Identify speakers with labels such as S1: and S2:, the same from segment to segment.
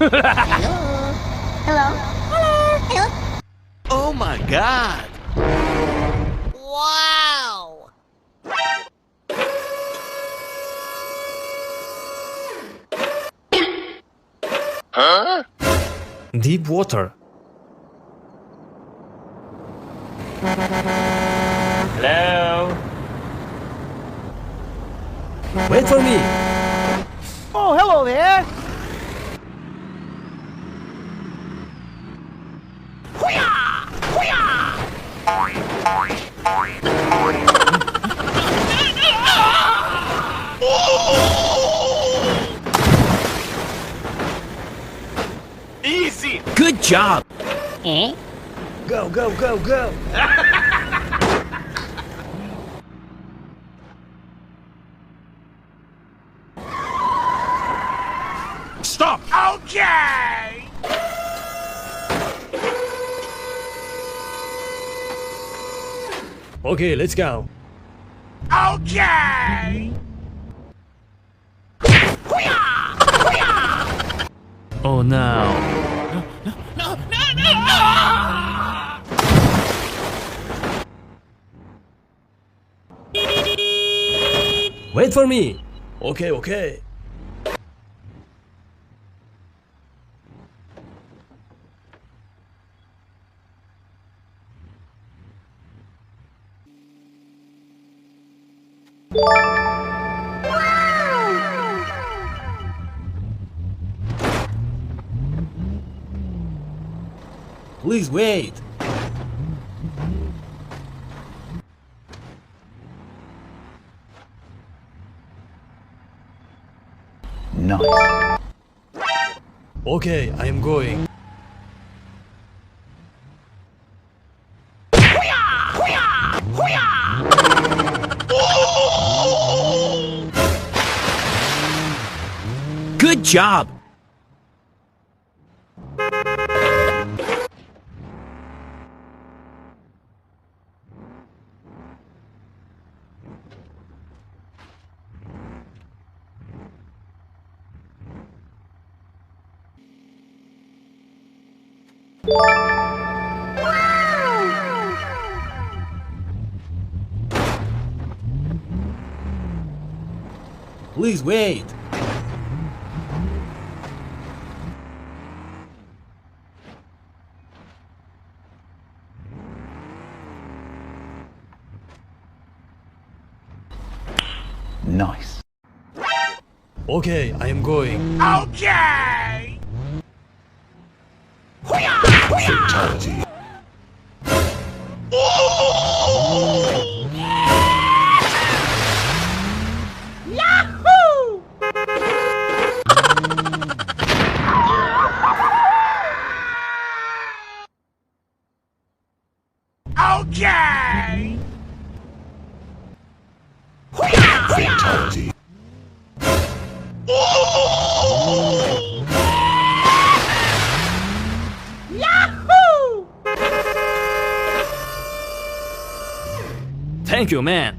S1: Hello? Hello? Hello? Hello?
S2: Oh my God!
S1: Wow!
S2: Huh?
S3: Deep water.
S2: Hello?
S3: Wait for me.
S4: Oh, hello there!
S2: Easy!
S3: Good job.
S1: Eh?
S3: Go, go, go, go.
S2: Stop! Okay!
S3: Okay, let's go.
S2: Okay!
S3: Oh no. Wait for me. Okay, okay. Please wait.
S5: Nice.
S3: Okay, I am going. Good job. Please wait.
S5: Nice.
S3: Okay, I am going.
S2: Okay!
S5: Fatality.
S4: Yahoo!
S2: Okay!
S5: Fatality.
S4: Yahoo!
S3: Thank you, man.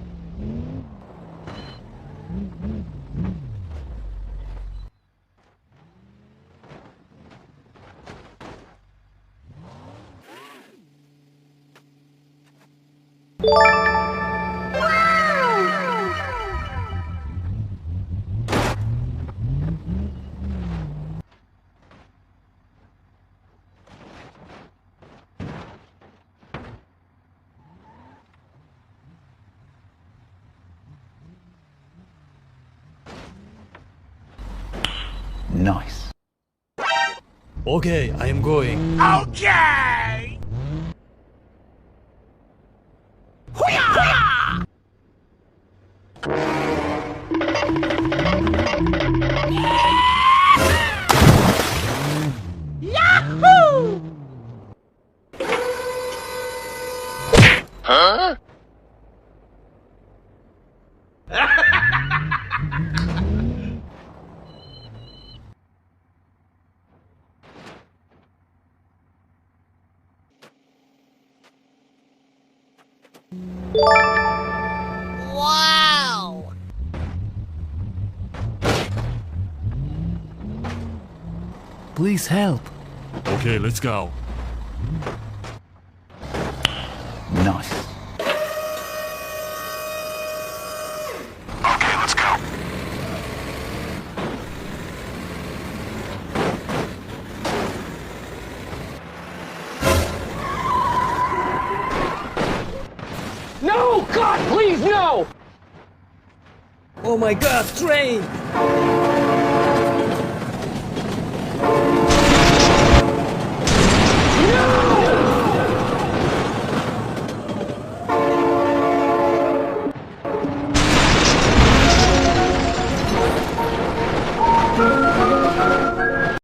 S5: Nice.
S3: Okay, I am going.
S2: Okay!
S4: Yahoo!
S2: Huh?
S3: Please help.
S2: Okay, let's go.
S5: Nice. Okay, let's go.
S4: No! God, please, no!
S3: Oh my god, train!